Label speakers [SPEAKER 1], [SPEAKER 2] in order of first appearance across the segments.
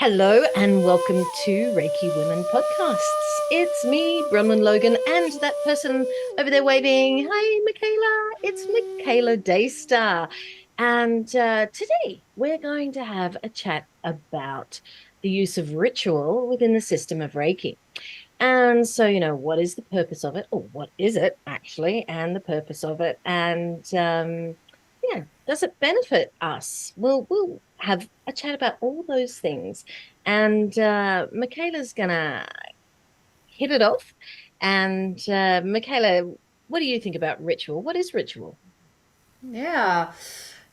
[SPEAKER 1] Hello and welcome to Reiki Women Podcasts. It's me, Bronwen Logan, and that person over there waving. Hi, Michaela. It's Michaela Daystar. And today we're going to have a chat about the use of ritual within the system of Reiki. And so, what is the purpose of it, or what is it actually, and the purpose of it, and yeah, does it benefit us? We'll have a chat about all those things, and Michaela's gonna hit it off. And Michaela, what do you think about ritual? What is ritual?
[SPEAKER 2] Yeah,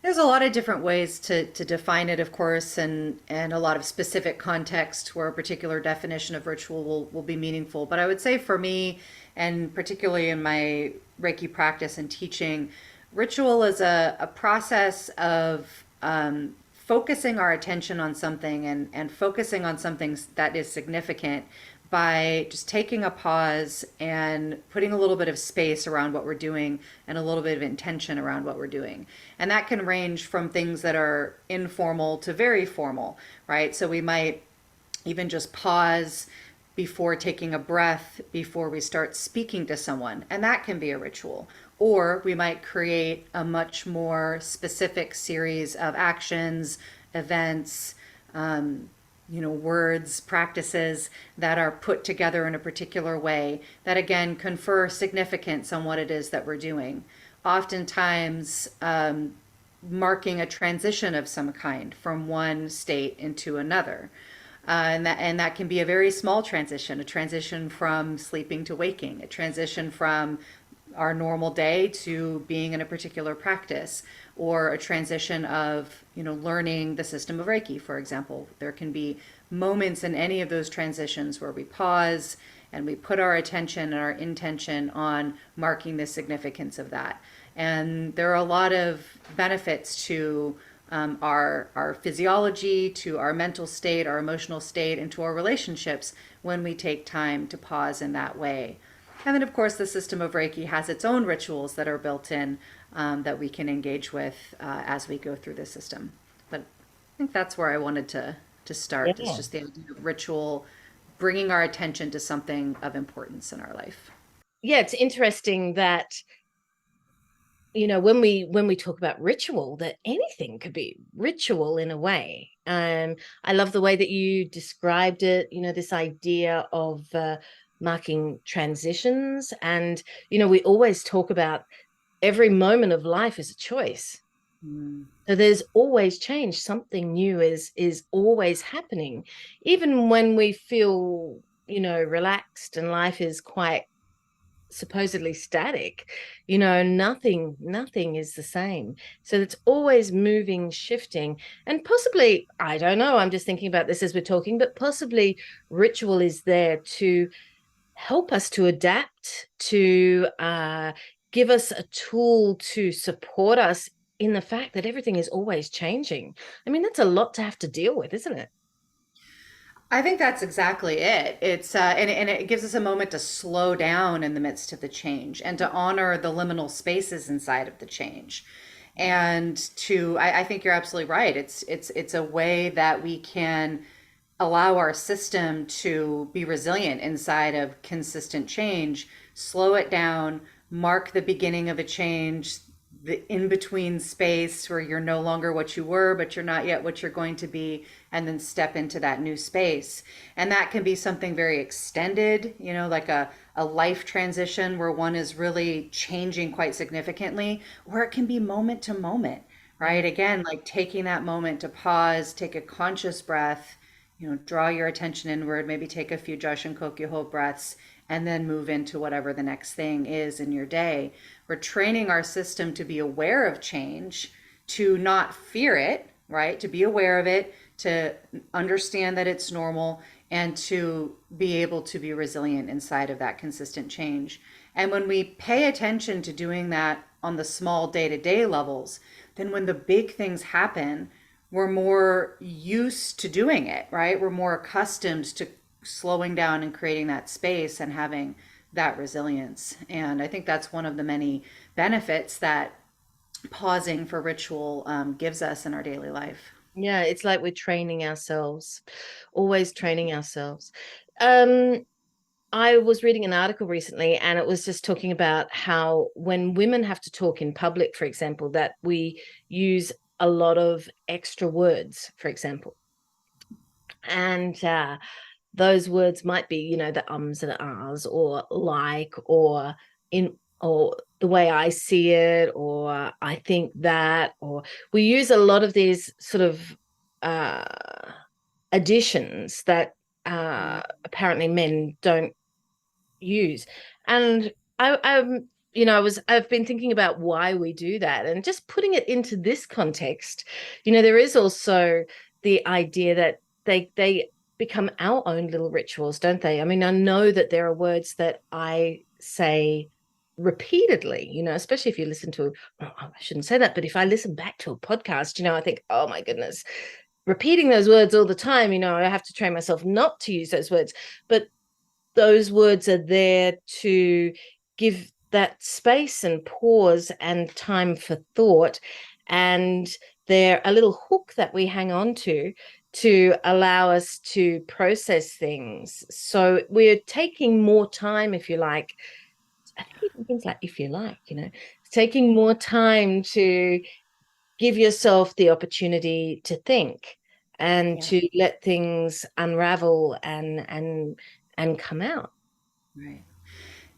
[SPEAKER 2] there's a lot of different ways to define it, of course, and a lot of specific context where a particular definition of ritual will be meaningful. But I would say for me, and particularly in my Reiki practice and teaching, ritual is a process of focusing our attention on something and focusing on something that is significant by just taking a pause and putting a little bit of space around what we're doing and a little bit of intention around what we're doing. And that can range from things that are informal to very formal, right? So we might even just pause before taking a breath before we start speaking to someone, and that can be a ritual. Or we might create a much more specific series of actions, events, words, practices that are put together in a particular way that again confer significance on what it is that we're doing. Oftentimes, marking a transition of some kind from one state into another. And that can be a very small transition, a transition from sleeping to waking, a transition from our normal day to being in a particular practice, or a transition of learning the system of Reiki, for example. There can be moments in any of those transitions where we pause and we put our attention and our intention on marking the significance of that. And there are a lot of benefits to our physiology, to our mental state, our emotional state, and to our relationships when we take time to pause in that way. And then, of course, the system of Reiki has its own rituals that are built in, that we can engage with as we go through the system. But I think that's where I wanted to start. It's
[SPEAKER 1] Yeah.
[SPEAKER 2] just the idea of ritual, bringing our attention to something of importance in our life.
[SPEAKER 1] Yeah, it's interesting that when we talk about ritual, that anything could be ritual in a way. I love the way that you described it, this idea of marking transitions. And we always talk about every moment of life is a choice.
[SPEAKER 2] Mm.
[SPEAKER 1] So there's always change. Something new is always happening, even when we feel relaxed and life is quite supposedly static. Nothing is the same. So it's always moving, shifting. And possibly, I don't know, I'm just thinking about this as we're talking, but possibly ritual is there to help us to adapt, to give us a tool to support us in the fact that everything is always changing. I mean, that's a lot to have to deal with, isn't it?
[SPEAKER 2] I think that's exactly it. It's and it gives us a moment to slow down in the midst of the change and to honor the liminal spaces inside of the change. And I think you're absolutely right. It's a way that we can allow our system to be resilient inside of consistent change, slow it down, mark the beginning of a change, the in between space where you're no longer what you were, but you're not yet what you're going to be, and then step into that new space. And that can be something very extended, like a life transition where one is really changing quite significantly, or it can be moment to moment, right? Again, like taking that moment to pause, take a conscious breath, draw your attention inward, maybe take a few Joshin Kokyu breaths, and then move into whatever the next thing is in your day. We're training our system to be aware of change, to not fear it, right? To be aware of it, to understand that it's normal, and to be able to be resilient inside of that consistent change. And when we pay attention to doing that on the small day to day levels, then when the big things happen, we're more used to doing it, right? We're more accustomed to slowing down and creating that space and having that resilience. And I think that's one of the many benefits that pausing for ritual gives us in our daily life.
[SPEAKER 1] Yeah, it's like we're training ourselves, always training ourselves. Um, I was reading an article recently, and it was just talking about how when women have to talk in public, for example, that we use a lot of extra words, for example. And those words might be, the ums and ahs, or like, or in, or the way I see it, or I think that, or we use a lot of these sort of uh, additions that
[SPEAKER 2] Mm,
[SPEAKER 1] apparently men don't use. And I've been thinking about why we do that, and just putting it into this context. There is also the idea that they become our own little rituals, don't they? I mean, I know that there are words that I say repeatedly, especially if you listen to, oh, I shouldn't say that, but if I listen back to a podcast, I think, oh my goodness, repeating those words all the time, I have to train myself not to use those words. But those words are there to give that space and pause and time for thought. And they're a little hook that we hang on to allow us to process things. So we're taking more time, if you like. I think even things like, if you like, taking more time to give yourself the opportunity to think and
[SPEAKER 2] yeah.
[SPEAKER 1] to let things unravel and come out.
[SPEAKER 2] Right.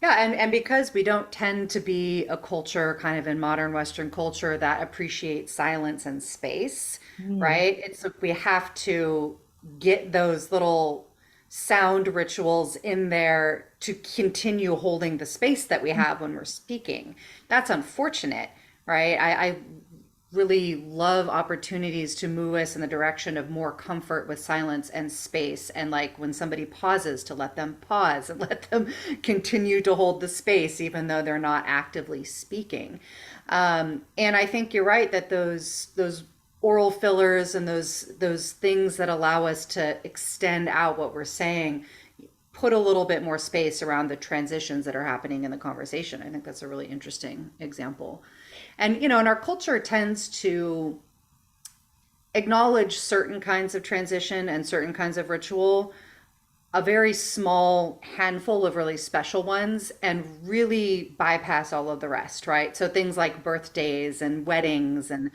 [SPEAKER 2] Yeah, and because we don't tend to be a culture kind of in modern Western culture that appreciates silence and space,
[SPEAKER 1] Mm.
[SPEAKER 2] right? It's like we have to get those little sound rituals in there to continue holding the space that we have when we're speaking. That's unfortunate, right? I really love opportunities to move us in the direction of more comfort with silence and space. And like when somebody pauses, to let them pause and let them continue to hold the space, even though they're not actively speaking. And I think you're right that those oral fillers and those things that allow us to extend out what we're saying put a little bit more space around the transitions that are happening in the conversation. I think that's a really interesting example. And, and our culture tends to acknowledge certain kinds of transition and certain kinds of ritual, a very small handful of really special ones, and really bypass all of the rest, right? So things like birthdays and weddings and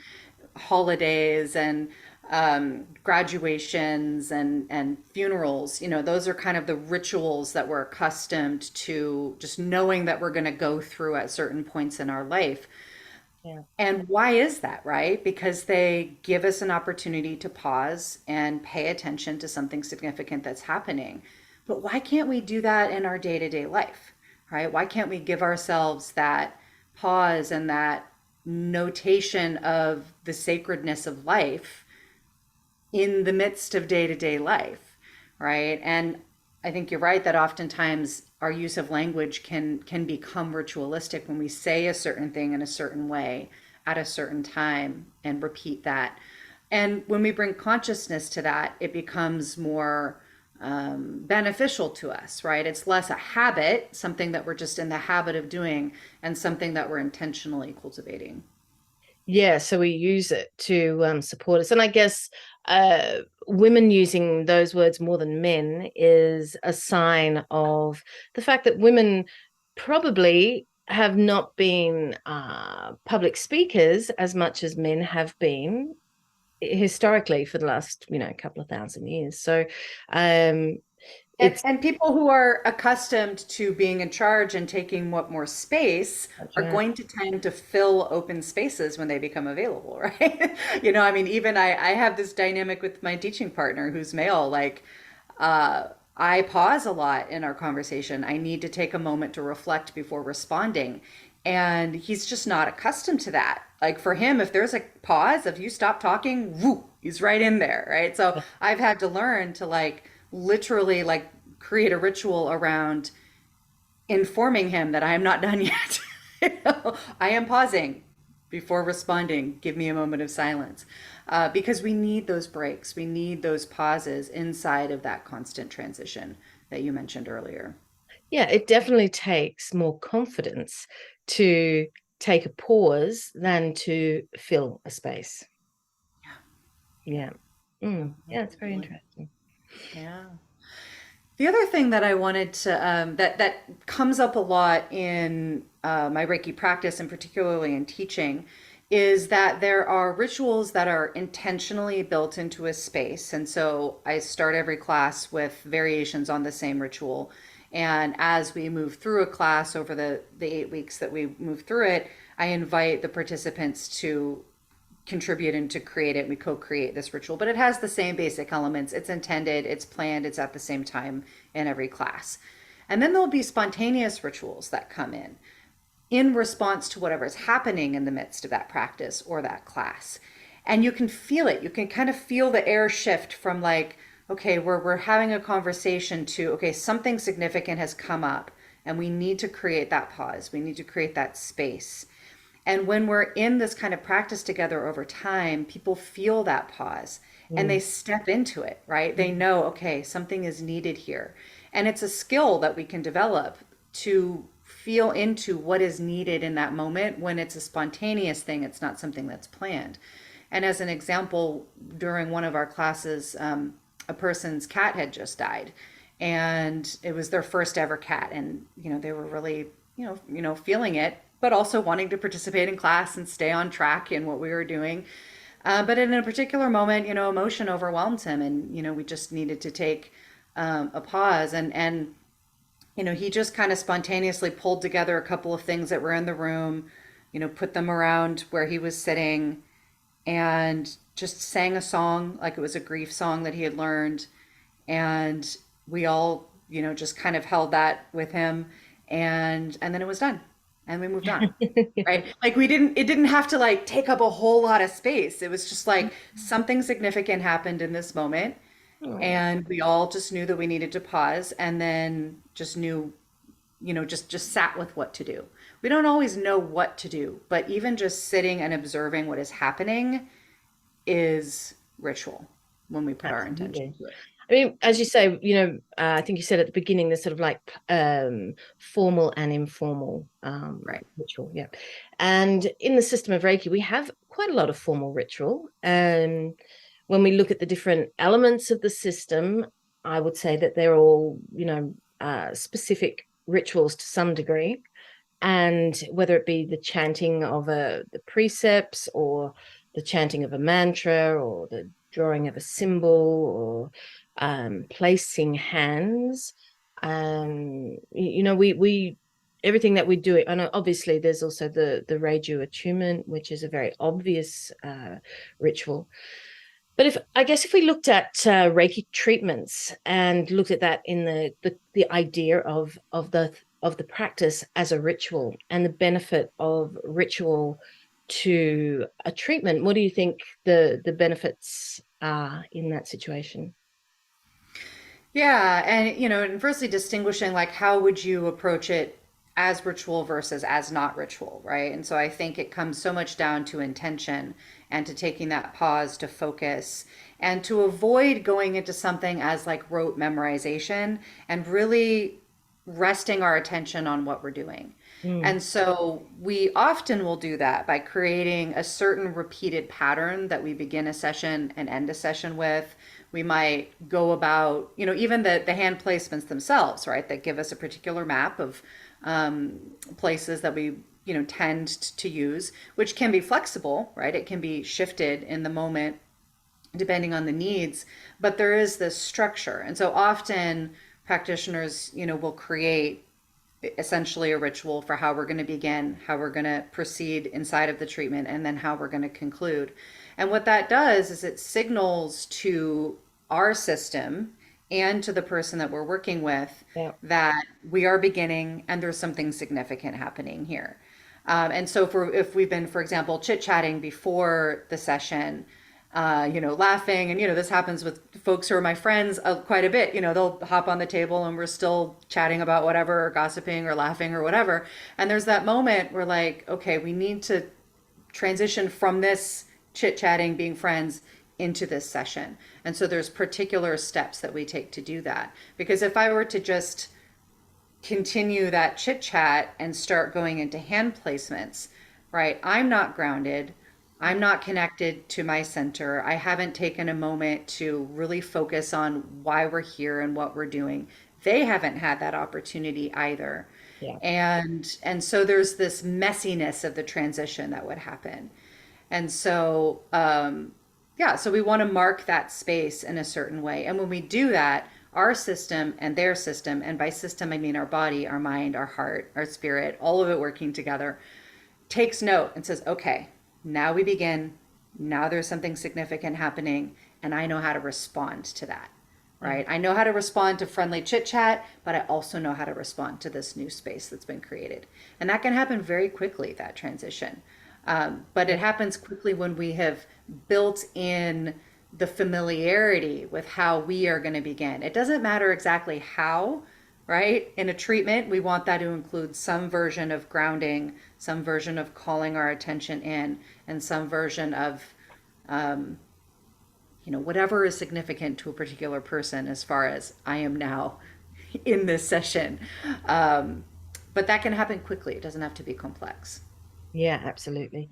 [SPEAKER 2] holidays and graduations and funerals, those are kind of the rituals that we're accustomed to just knowing that we're going to go through at certain points in our life.
[SPEAKER 1] Yeah.
[SPEAKER 2] And why is that, right? Because they give us an opportunity to pause and pay attention to something significant that's happening. But why can't we do that in our day to day life, right? Why can't we give ourselves that pause and that notation of the sacredness of life in the midst of day to day life, right? And I think you're right that oftentimes our use of language can become ritualistic when we say a certain thing in a certain way at a certain time and repeat that. And when we bring consciousness to that, it becomes more beneficial to us, right? It's less a habit, something that we're just in the habit of doing, and something that we're intentionally cultivating.
[SPEAKER 1] Yeah, so we use it to support us. And I guess women using those words more than men is a sign of the fact that women probably have not been public speakers as much as men have been historically for the last, couple of thousand years. So um,
[SPEAKER 2] And,
[SPEAKER 1] it's,
[SPEAKER 2] and people who are accustomed to being in charge and taking what more space
[SPEAKER 1] that's
[SPEAKER 2] are
[SPEAKER 1] right.
[SPEAKER 2] going to tend to fill open spaces when they become available, right? I mean, even I have this dynamic with my teaching partner who's male. Like, I pause a lot in our conversation. I need to take a moment to reflect before responding. And he's just not accustomed to that. Like for him, if there's a pause, if you stop talking, whoo, he's right in there, right? So I've had to learn to like literally like create a ritual around informing him that I am not done yet. I am pausing before responding. Give me a moment of silence. Because we need those breaks. We need those pauses inside of that constant transition that you mentioned earlier.
[SPEAKER 1] Yeah, it definitely takes more confidence to take a pause than to fill a space. Yeah. Yeah, it's very
[SPEAKER 2] Totally.
[SPEAKER 1] interesting.
[SPEAKER 2] Yeah. The other thing that I wanted to that comes up a lot in my Reiki practice, and particularly in teaching, is that there are rituals that are intentionally built into a space. And so I start every class with variations on the same ritual. And as we move through a class over the 8 weeks that we move through it, I invite the participants to contribute and to create it. We co-create this ritual, but it has the same basic elements. It's intended, it's planned, it's at the same time in every class. And then there'll be spontaneous rituals that come in response to whatever's happening in the midst of that practice or that class. And you can feel it. You can kind of feel the air shift from like, okay, we're having a conversation to, okay, something significant has come up and we need to create that pause. We need to create that space. And when we're in this kind of practice together over time, people feel that pause and they
[SPEAKER 1] Mm.
[SPEAKER 2] step into it, right? They know, okay, something is needed here. And it's a skill that we can develop to feel into what is needed in that moment when it's a spontaneous thing, it's not something that's planned. And as an example, during one of our classes, a person's cat had just died, and it was their first ever cat, and they were really feeling it, but also wanting to participate in class and stay on track in what we were doing. But in a particular moment, emotion overwhelmed him, and we just needed to take a pause, and he just kind of spontaneously pulled together a couple of things that were in the room, put them around where he was sitting, and just sang a song like it was a grief song that he had learned. And we all, just kind of held that with him, and then it was done. And we moved on. Right? Like it didn't have to like take up a whole lot of space. It was just like something significant happened in this moment,
[SPEAKER 1] Oh.
[SPEAKER 2] and we all just knew that we needed to pause, and then just knew, just sat with what to do. We don't always know what to do, but even just sitting and observing what is happening is ritual when we put our intention
[SPEAKER 1] Absolutely.
[SPEAKER 2] to it.
[SPEAKER 1] I mean, as you say, I think you said at the beginning, there's sort of like formal and informal
[SPEAKER 2] Right.
[SPEAKER 1] ritual. Yeah. And in the system of Reiki, we have quite a lot of formal ritual. When we look at the different elements of the system, I would say that they're all, specific rituals to some degree. And whether it be the chanting of the precepts, or the chanting of a mantra, or the drawing of a symbol, or placing hands, we everything that we do. And obviously there's also the Reiju attunement, which is a very obvious ritual. But I guess if we looked at Reiki treatments and looked at that in the idea of the practice as a ritual and the benefit of ritual to a treatment, what do you think the benefits are in that situation?
[SPEAKER 2] Yeah, and and firstly distinguishing like how would you approach it as ritual versus as not ritual, right? And so I think it comes so much down to intention and to taking that pause to focus and to avoid going into something as like rote memorization, and really resting our attention on what we're doing.
[SPEAKER 1] Mm.
[SPEAKER 2] And so we often will do that by creating a certain repeated pattern that we begin a session and end a session with. We might go about, even the hand placements themselves, right, that give us a particular map of places that we, tend to use, which can be flexible, right? It can be shifted in the moment depending on the needs, but there is this structure. And so often practitioners, will create essentially a ritual for how we're going to begin, how we're going to proceed inside of the treatment, and then how we're going to conclude. And what that does is it signals to our system and to the person that we're working with
[SPEAKER 1] Yeah.
[SPEAKER 2] that we are beginning and there's something significant happening here. And so if we've been, for example, chit-chatting before the session, laughing. And, this happens with folks who are my friends quite a bit. They'll hop on the table and we're still chatting about whatever, or gossiping or laughing or whatever. And there's that moment where, like, okay, we need to transition from this chit chatting, being friends, into this session. And so there's particular steps that we take to do that. Because if I were to just continue that chit chat and start going into hand placements, right, I'm not grounded. I'm not connected to my center. I haven't taken a moment to really focus on why we're here and what we're doing. They haven't had that opportunity either.
[SPEAKER 1] Yeah.
[SPEAKER 2] And so there's this messiness of the transition that would happen. And so yeah, so we want to mark that space in a certain way. And when we do that, our system and their system, and by system I mean our body, our mind, our heart, our spirit, all of it working together, takes note and says, okay, now we begin. Now there's something significant happening, and I know how to respond to that,
[SPEAKER 1] Yeah.
[SPEAKER 2] right? I know how to respond to friendly chit chat, but I also know how to respond to this new space that's been created. And that can happen very quickly, that transition. But it happens quickly when we have built in the familiarity with how we are going to begin. It doesn't matter exactly how, right? In a treatment, we want that to include some version of grounding, some version of calling our attention in, and some version of, whatever is significant to a particular person as far as I am now in this session. But that can happen quickly. It doesn't have to be complex.
[SPEAKER 1] Yeah, absolutely.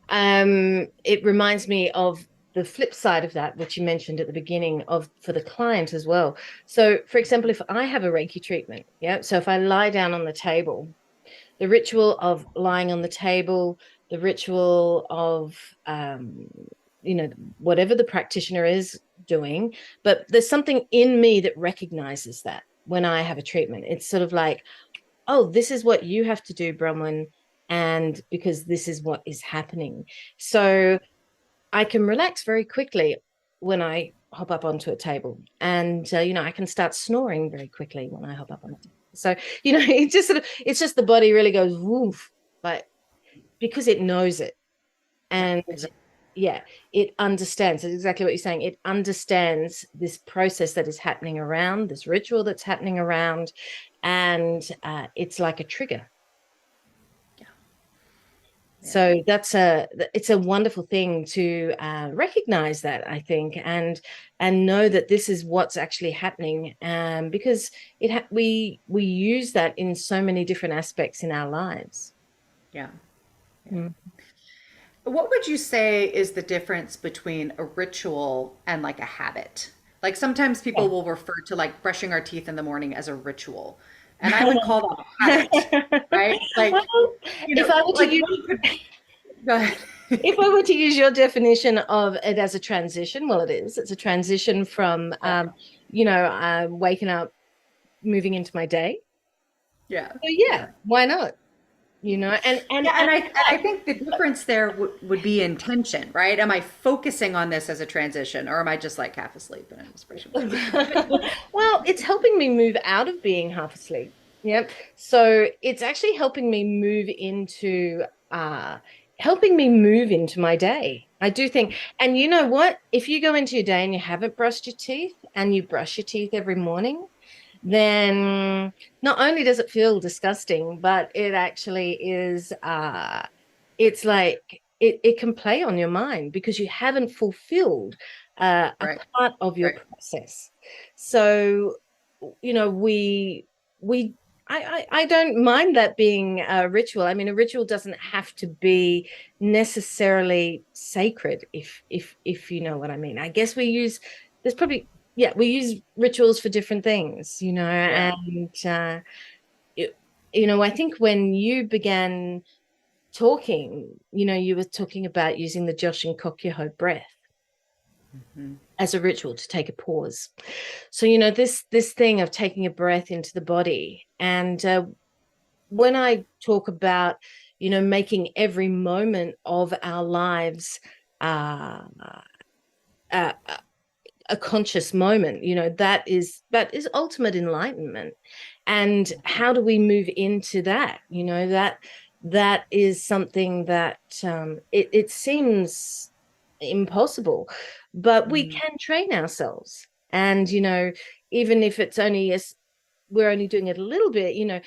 [SPEAKER 1] It reminds me of the flip side of that, which you mentioned at the beginning of for the client as well. So, for example, if I have a Reiki treatment, yeah, so if I lie down on the table, the ritual of lying on the table, the ritual of you know, whatever the practitioner is doing, but there's something in me that recognizes that when I have a treatment. It's sort of like, oh, this is what you have to do, Bronwen, and because this is what is happening. So I can relax very quickly when I hop up onto a table, and you know, I can start snoring very quickly when I hop up on a table. So you know, it just sort of, it's just the body really goes woof, but because it knows it,
[SPEAKER 2] Yeah,
[SPEAKER 1] and
[SPEAKER 2] exactly.
[SPEAKER 1] yeah, it understands. It's exactly what you're saying. It understands this process that is happening around, this ritual that's happening around, and it's like a trigger.
[SPEAKER 2] Yeah, yeah,
[SPEAKER 1] So it's a wonderful thing to recognize that, I think, and know that this is what's actually happening, because we use that in so many different aspects in our lives.
[SPEAKER 2] yeah, yeah.
[SPEAKER 1] Mm.
[SPEAKER 2] What would you say is the difference between a ritual and like a habit? Like sometimes people
[SPEAKER 1] Yeah.
[SPEAKER 2] will refer to like brushing our teeth in the morning as a ritual, and I would call that a habit, right? Like,
[SPEAKER 1] Well, if I were to
[SPEAKER 2] like
[SPEAKER 1] use
[SPEAKER 2] one could go ahead.
[SPEAKER 1] if I were to use your definition of it as a transition, well, it is. It's a transition from,
[SPEAKER 2] Yeah,
[SPEAKER 1] you know, waking up, moving into my day.
[SPEAKER 2] yeah,
[SPEAKER 1] So yeah,
[SPEAKER 2] yeah.
[SPEAKER 1] why not? You know, and
[SPEAKER 2] Yeah, and I think the difference there would be intention, right? Am I focusing on this as a transition, or am I just like half asleep and I'm just brushing my teeth?
[SPEAKER 1] well, it's helping me move out of being half asleep. Yep. So it's actually uh helping me move into my day. I do think, and you know what? If you go into your day and you haven't brushed your teeth and you brush your teeth every morning, then not only does it feel disgusting, but it actually is it's like it can play on your mind because you haven't fulfilled a
[SPEAKER 2] Right,
[SPEAKER 1] part of your
[SPEAKER 2] right.
[SPEAKER 1] process. So, you know, we I don't mind that being a ritual. I mean, a ritual doesn't have to be necessarily sacred, if you know what I mean. I guess we use there's probably yeah, we use rituals for different things, you know,
[SPEAKER 2] Yeah.
[SPEAKER 1] and it, you know, I think when you began talking, you know, you were talking about using the Joshin Kokyoho breath
[SPEAKER 2] Mhm.
[SPEAKER 1] as a ritual to take a pause. So, you know, this thing of taking a breath into the body, and when I talk about, you know, making every moment of our lives uh, uh, a conscious moment, you know, that is ultimate enlightenment. And how do we move into that? You know, that is something that it seems impossible, but we
[SPEAKER 2] Mm,
[SPEAKER 1] can train ourselves. And you know, even if it's only as we're only doing it a little bit, you know,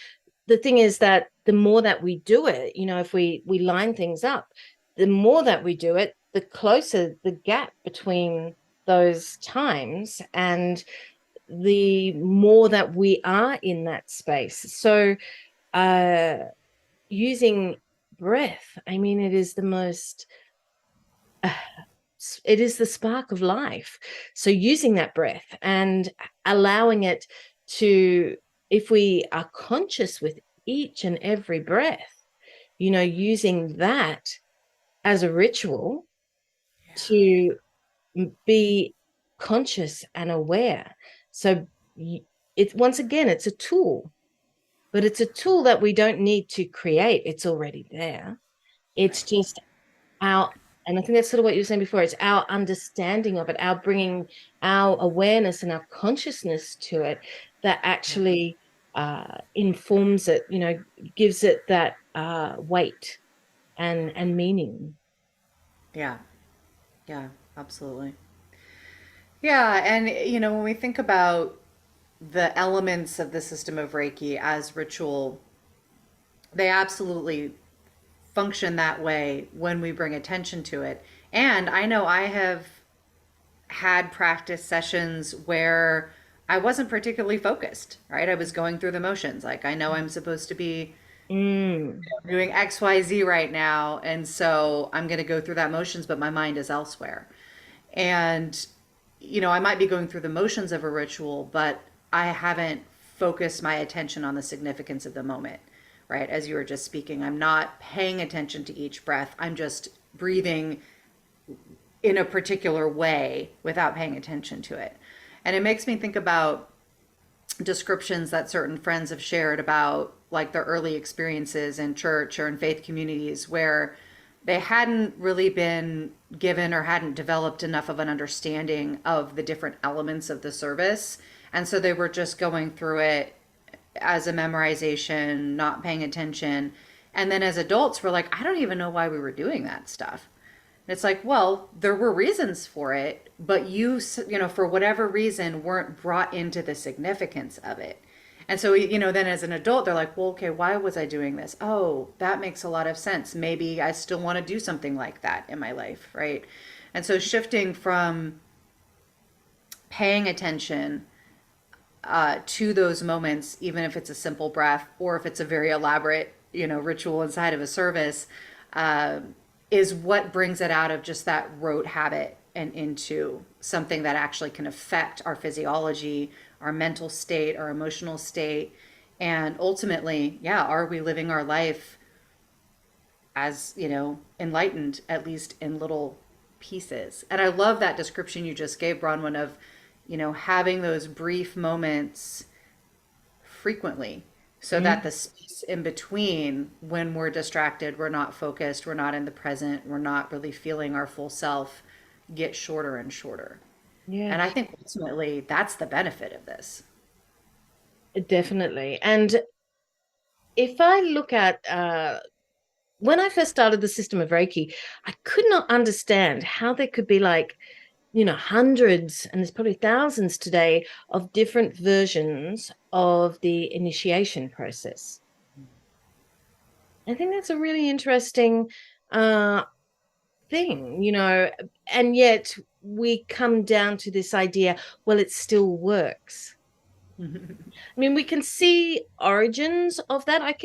[SPEAKER 1] the thing is that the more that we do it, you know, if we line things up, the more that we do it, the closer the gap between those times, and the more that we are in that space. So uh using breath, I mean, it is the most it is the spark of life. So using that breath and allowing it to, if we are conscious with each and every breath, using that as a ritual to be conscious and aware. So it's, once again, it's a tool, but it's a tool that we don't need to create. It's already there. It's
[SPEAKER 2] Right.
[SPEAKER 1] just our, and I think that's sort of what you were saying before, it's our understanding of it, our bringing our awareness and our consciousness to it that
[SPEAKER 2] Yeah.
[SPEAKER 1] actually informs it, gives it that weight and meaning.
[SPEAKER 2] Yeah. Yeah, absolutely. Yeah, and when we think about the elements of the system of Reiki as ritual, they absolutely function that way when we bring attention to it. And I know I have had practice sessions where I wasn't particularly focused, right? I was going through the motions. Like, I know I'm supposed to be
[SPEAKER 1] Mm,
[SPEAKER 2] doing XYZ right now, and so I'm going to go through that motions, but my mind is elsewhere. And, I might be going through the motions of a ritual, but I haven't focused my attention on the significance of the moment, right? As you were just speaking, I'm not paying attention to each breath. I'm just breathing in a particular way without paying attention to it. And it makes me think about descriptions that certain friends have shared about like their early experiences in church or in faith communities where they hadn't really been given or hadn't developed enough of an understanding of the different elements of the service. And so they were just going through it as a memorization, not paying attention. And then as adults, we're like, I don't even know why we were doing that stuff. And it's like, well, there were reasons for it, but for whatever reason, weren't brought into the significance of it. And so, then as an adult, they're like, well, okay, why was I doing this? Oh, that makes a lot of sense. Maybe I still want to do something like that in my life, right? And so shifting from paying attention to those moments, even if it's a simple breath or if it's a very elaborate, ritual inside of a service, uh, is what brings it out of just that rote habit and into something that actually can affect our physiology, our mental state, our emotional state. And ultimately, yeah, are we living our life as, enlightened, at least in little pieces? And I love that description you just gave, Bronwyn, of, having those brief moments frequently so that
[SPEAKER 1] mm.
[SPEAKER 2] the space in between when we're distracted, we're not focused, we're not in the present, we're not really feeling our full self get shorter and shorter.
[SPEAKER 1] Yeah,
[SPEAKER 2] And I think ultimately that's the benefit of this.
[SPEAKER 1] definitely. And if I look at when I first started the system of Reiki, I could not understand how there could be like, hundreds, and there's probably thousands today of different versions of the initiation process. I think that's a really interesting uh, thing, and yet we come down to this idea, well, it still works. I mean, we can see origins of that.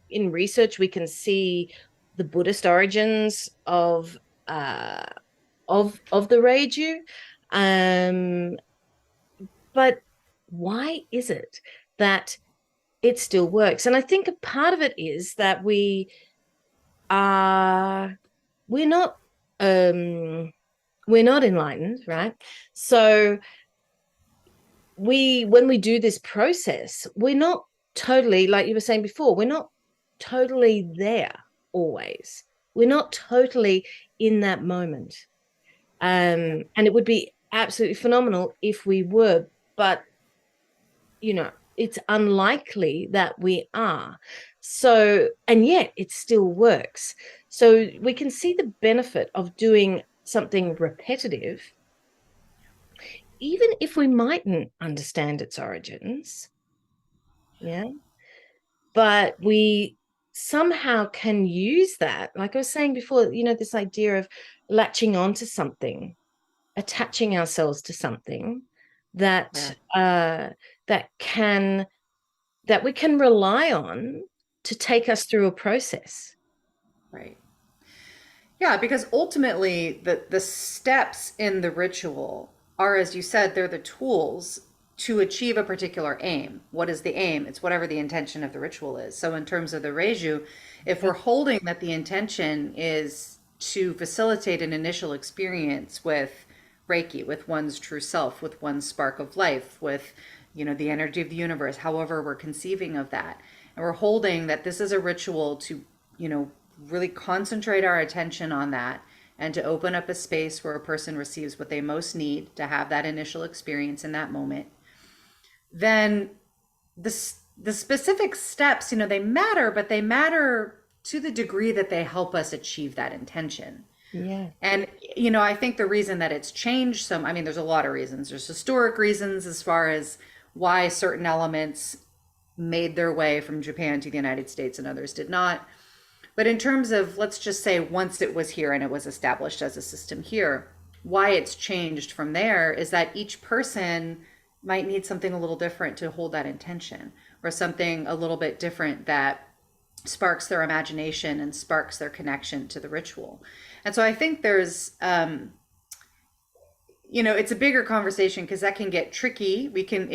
[SPEAKER 1] In research, we can see the Buddhist origins uh, of the Reiju. Um, but why is it that it still works? And I think a part of it is that are we're not um we're not enlightened, right? So when we do this process, we're not totally, like you were saying before, we're not totally there always. We're not totally in that moment. And it would be absolutely phenomenal if we were, but it's unlikely that we are. So, and yet it still works. So we can see the benefit of doing something repetitive, even if we mightn't understand its origins. Yeah. But we somehow can use that. Like I was saying before, this idea of latching onto something, attaching ourselves to something that
[SPEAKER 2] Yeah,
[SPEAKER 1] that can that we can rely on to take us through a process.
[SPEAKER 2] right. Yeah, because ultimately the steps in the ritual are, as you said, they're the tools to achieve a particular aim. What is the aim? It's whatever the intention of the ritual is. So in terms of the Reiju, if we're holding that the intention is to facilitate an initial experience with Reiki, with one's true self, with one's spark of life, with, the energy of the universe, however we're conceiving of that. And we're holding that this is a ritual to, really concentrate our attention on that and to open up a space where a person receives what they most need to have that initial experience in that moment. Then the specific steps, they matter, but they matter to the degree that they help us achieve that intention.
[SPEAKER 1] Yeah.
[SPEAKER 2] And, I think the reason that it's changed some, I mean, there's a lot of reasons. There's historic reasons as far as why certain elements made their way from Japan to the United States and others did not. But in terms of, let's just say, once it was here and it was established as a system here, why it's changed from there is that each person might need something a little different to hold that intention, or something a little bit different that sparks their imagination and sparks their connection to the ritual. And so I think there's, it's a bigger conversation because that can get tricky. We can,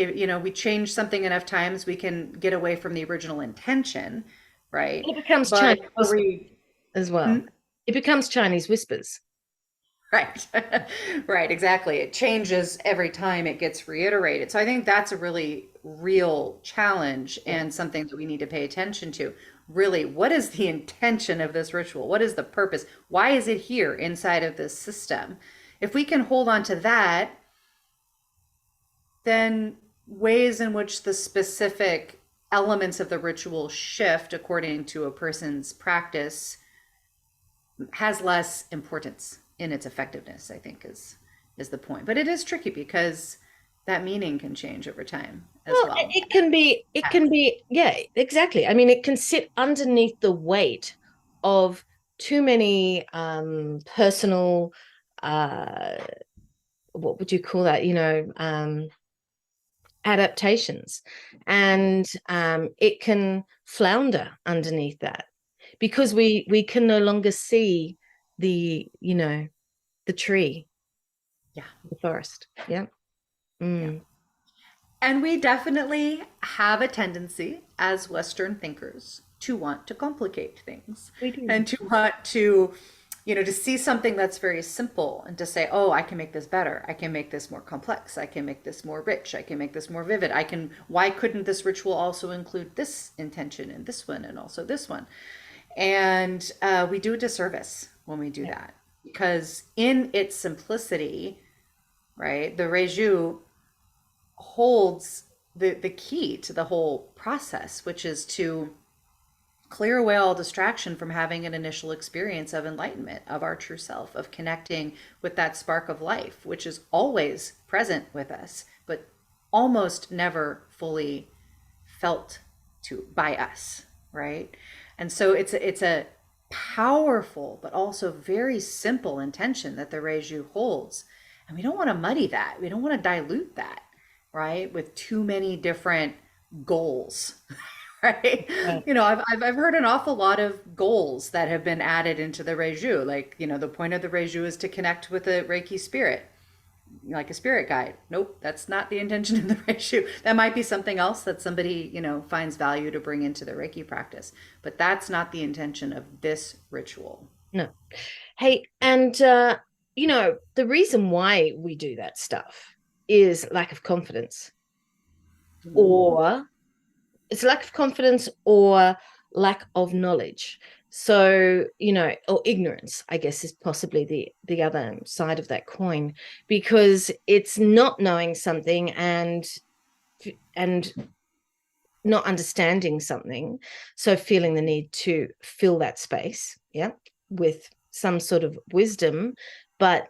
[SPEAKER 2] we change something enough times, we can get away from the original intention, right?
[SPEAKER 1] It becomes
[SPEAKER 2] But
[SPEAKER 1] Chinese whispers as well. It becomes Chinese whispers.
[SPEAKER 2] Right. Right, exactly. It changes every time it gets reiterated. So I think that's a really real challenge and something that we need to pay attention to. Really, what is the intention of this ritual? What is the purpose? Why is it here inside of this system? If we can hold on to that, then ways in which the specific elements of the ritual shift according to a person's practice has less importance in its effectiveness, I think is the point. But it is tricky because that meaning can change over time as
[SPEAKER 1] Well,
[SPEAKER 2] well.
[SPEAKER 1] yeah, exactly. I mean, it can sit underneath the weight of too many personal, uh, what would you call that? Adaptations, and it can flounder underneath that because we can no longer see the tree,
[SPEAKER 2] Yeah.
[SPEAKER 1] the forest. Yeah.
[SPEAKER 2] Yeah.
[SPEAKER 1] Mm.
[SPEAKER 2] And we definitely have a tendency as Western thinkers to want to complicate things
[SPEAKER 1] We do.
[SPEAKER 2] and to want to, to see something that's very simple and to say, oh, I can make this better. I can make this more complex. I can make this more rich. I can make this more vivid. Why couldn't this ritual also include this intention and this one and also this one? And we do a disservice when we do
[SPEAKER 1] Yeah.
[SPEAKER 2] that because in its simplicity, right, the Reiju holds the key to the whole process, which is to clear away all distraction from having an initial experience of enlightenment, of our true self, of connecting with that spark of life, which is always present with us, but almost never fully felt by us, right? And so it's a powerful but also very simple intention that the Reiju holds. And we don't want to muddy that. We don't want to dilute that, right? With too many different goals, right?
[SPEAKER 1] Right.
[SPEAKER 2] I've heard an awful lot of goals that have been added into the Reiju. Like, the point of the Reiju is to connect with a Reiki spirit, like a spirit guide. Nope, that's not the intention of the Reiki. That might be something else that somebody, finds value to bring into their Reiki practice, but that's not the intention of this ritual.
[SPEAKER 1] No. Hey, and the reason why we do that stuff is lack of confidence, or it's lack of confidence or lack of knowledge. So, or ignorance, I guess, is possibly the other side of that coin, because it's not knowing something and not understanding something, so feeling the need to fill that space, yeah, with some sort of wisdom. But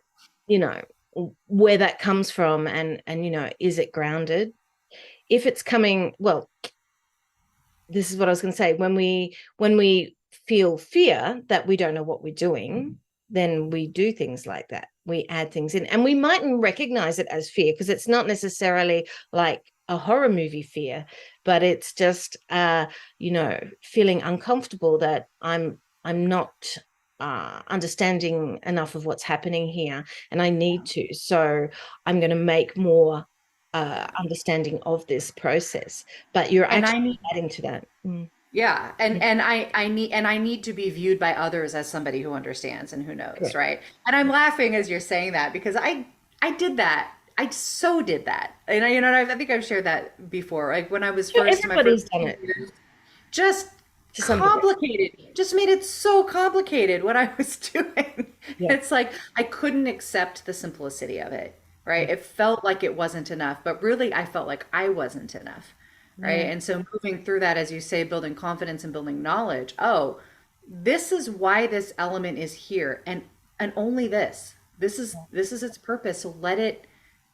[SPEAKER 1] where that comes from, and is it grounded? If it's coming, well, this is what I was going to say. When we feel fear that we don't know what we're doing, then we do things like that. We add things in, and we mightn't recognize it as fear because it's not necessarily like a horror movie fear, but it's just feeling uncomfortable that I'm not understanding enough of what's happening here, and I need to. So I'm going to make more understanding of this process. But you're
[SPEAKER 2] And
[SPEAKER 1] actually
[SPEAKER 2] I need
[SPEAKER 1] adding to that.
[SPEAKER 2] Yeah,
[SPEAKER 1] Yeah,
[SPEAKER 2] and I need to be viewed by others as somebody who understands and who knows,
[SPEAKER 1] correct.
[SPEAKER 2] right? And I'm laughing as you're saying that because I did that. I so did that. And I think I've shared that before. Like when I was first my first
[SPEAKER 1] Everybody's done
[SPEAKER 2] few
[SPEAKER 1] it
[SPEAKER 2] years, just
[SPEAKER 1] to some degree.
[SPEAKER 2] complicated. Just made it so complicated what I was doing.
[SPEAKER 1] Yeah,
[SPEAKER 2] It's like I couldn't accept the simplicity of it,
[SPEAKER 1] yeah,
[SPEAKER 2] right? It felt like it wasn't enough, but really I felt like I wasn't enough,
[SPEAKER 1] yeah,
[SPEAKER 2] right? And so moving through that, as you say, building confidence and building knowledge. Oh, this is why this element is here, and only this. This is its purpose. So let it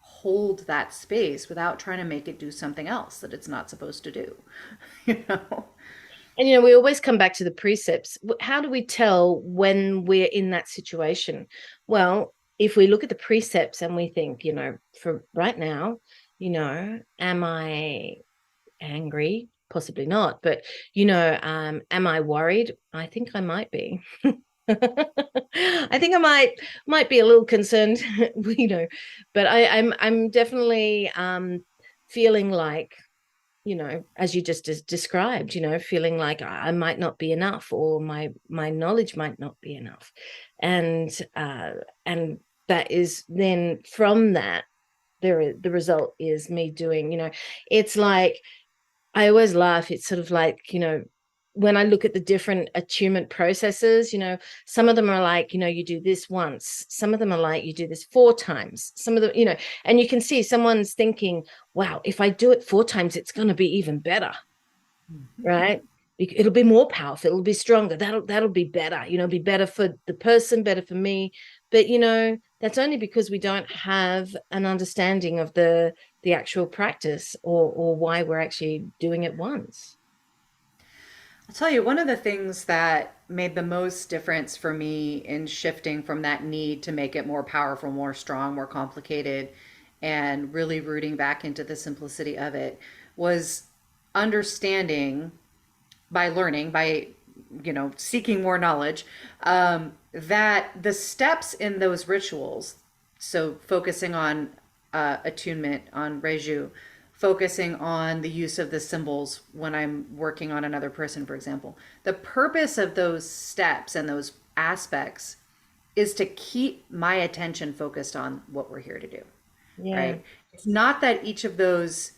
[SPEAKER 2] hold that space without trying to make it do something else that it's not supposed to do. You know?
[SPEAKER 1] And we always come back to the precepts. How do we tell when we're in that situation? Well, if we look at the precepts and we think, for right now, am I angry? Possibly not, but am I worried? I think I might be. I think I might be a little concerned, but I'm definitely feeling like, as you just described, feeling like I might not be enough, or my knowledge might not be enough, and and that is then from that the result is me doing. It's like I always laugh. It's sort of like, when I look at the different attunement processes, some of them are like, you do this once. Some of them are like, you do this 4 times. Some of them, and you can see someone's thinking, wow, if I do it 4 times, it's going to be even better, right? It'll be more powerful. It'll be stronger. That'll be better. Be better for the person, better for me. But that's only because we don't have an understanding of the actual practice, or why we're actually doing it once.
[SPEAKER 2] I'll tell you, one of the things that made the most difference for me in shifting from that need to make it more powerful, more strong, more complicated, and really rooting back into the simplicity of it was understanding by learning, by seeking more knowledge, that the steps in those rituals, so focusing on attunement, on reiju, focusing on the use of the symbols when I'm working on another person, for example, the purpose of those steps and those aspects is to keep my attention focused on what we're here to do,
[SPEAKER 1] Yeah,
[SPEAKER 2] right? It's not that each of those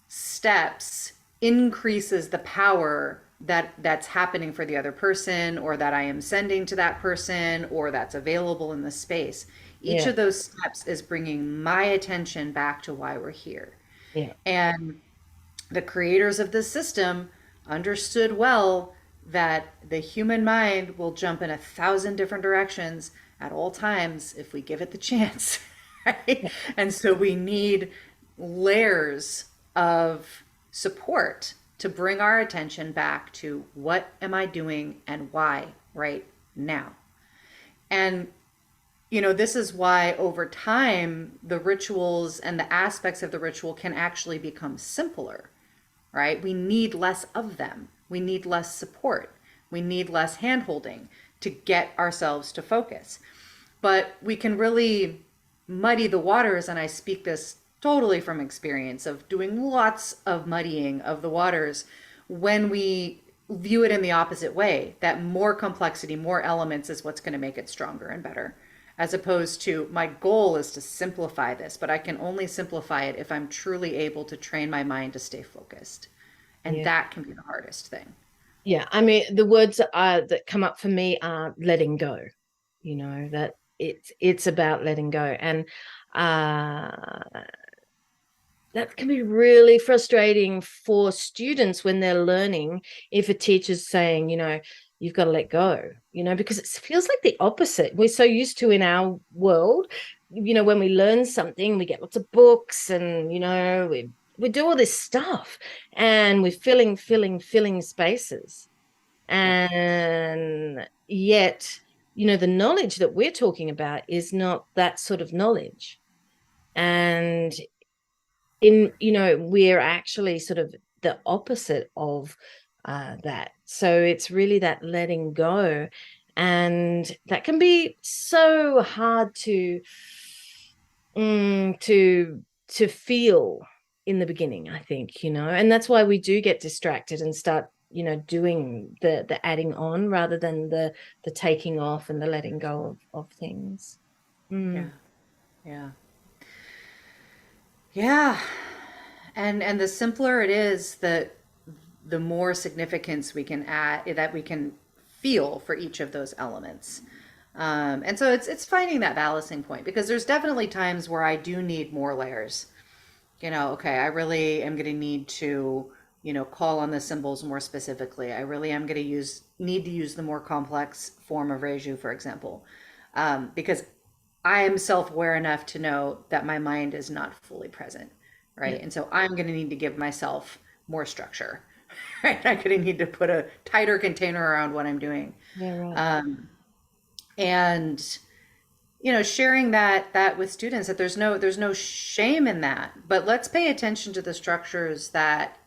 [SPEAKER 2] steps increases the power that's happening for the other person, or that I am sending to that person, or that's available in the space. Each
[SPEAKER 1] yeah,
[SPEAKER 2] of those steps is bringing my attention back to why we're here.
[SPEAKER 1] yeah,
[SPEAKER 2] And the creators of this system understood well that the human mind will jump in 1,000 different directions at all times if we give it the chance. Right? And so we need layers of support to bring our attention back to what am I doing and why right now. And this is why over time, the rituals and the aspects of the ritual can actually become simpler, right? We need less of them. We need less support. We need less handholding to get ourselves to focus. But we can really muddy the waters, and I speak this totally from experience of doing lots of muddying of the waters when we view it in the opposite way, that more complexity, more elements is what's going to make it stronger and better, as opposed to my goal is to simplify this, but I can only simplify it if I'm truly able to train my mind to stay focused. And
[SPEAKER 1] yeah,
[SPEAKER 2] that can be the hardest thing.
[SPEAKER 1] yeah. I mean, the words that come up for me are letting go. That it's about letting go, and uh that can be really frustrating for students when they're learning, if a teacher's saying, you've got to let go, because it feels like the opposite. We're so used to, in our world, when we learn something, we get lots of books, and we do all this stuff, and we're filling spaces.
[SPEAKER 2] Yeah.
[SPEAKER 1] And yet, the knowledge that we're talking about is not that sort of knowledge. And we're actually sort of the opposite of that. So it's really that letting go, And that can be so hard to feel in the beginning, I think, and that's why we do get distracted and start, doing the adding on rather than the taking off and the letting go of things.
[SPEAKER 2] Yeah.
[SPEAKER 1] Mm.
[SPEAKER 2] Yeah. Yeah. And the simpler it is, the more significance we can add, that we can feel for each of those elements. And so it's finding that balancing point, because there's definitely times where I do need more layers. Okay, I really am going to need to, call on the symbols more specifically. I really am going to need to use the more complex form of Reiju, for example, because I am self-aware enough to know that my mind is not fully present,
[SPEAKER 1] Yeah.
[SPEAKER 2] right? And so I'm going to need to give myself more structure, right? I'm going to need to put a tighter container around what I'm doing.
[SPEAKER 1] Yeah, right.
[SPEAKER 2] And sharing that with students, that there's no shame in that, but let's pay attention to the structures that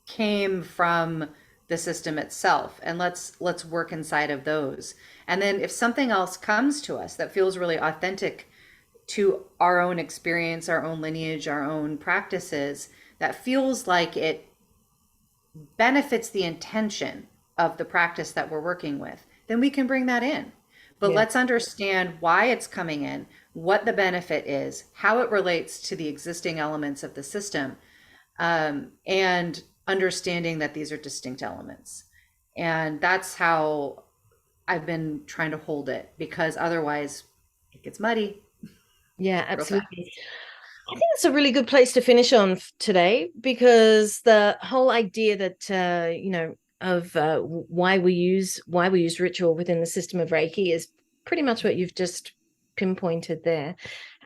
[SPEAKER 2] came from the system itself, and let's work inside of those. And then if something else comes to us that feels really authentic to our own experience, our own lineage, our own practices, that feels like it benefits the intention of the practice that we're working with, then we can bring that in. But
[SPEAKER 1] Yeah.
[SPEAKER 2] let's understand why it's coming in, what the benefit is, how it relates to the existing elements of the system, and understanding that these are distinct elements. And that's how I've been trying to hold it, because otherwise it gets muddy
[SPEAKER 1] Yeah,
[SPEAKER 2] real fast.
[SPEAKER 1] absolutely. I think it's a really good place to finish on today, because the whole idea that of why we use ritual within the system of Reiki is pretty much what you've just pinpointed there.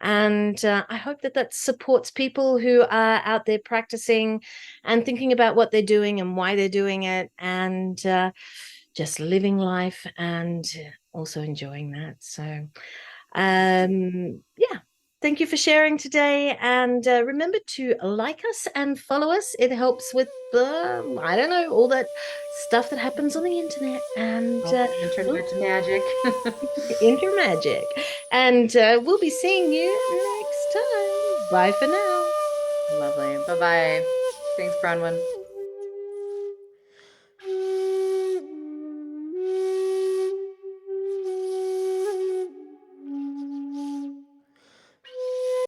[SPEAKER 1] And I hope that that supports people who are out there practicing and thinking about what they're doing and why they're doing it, and just living life and also enjoying that. So yeah, thank you for sharing today. And remember to like us and follow us. It helps with I don't know, all that stuff that happens on the internet and
[SPEAKER 2] All the internet magic.
[SPEAKER 1] intermagic. And we'll be seeing you next time. Bye for now.
[SPEAKER 2] Lovely. Bye bye. Thanks, Bronwen.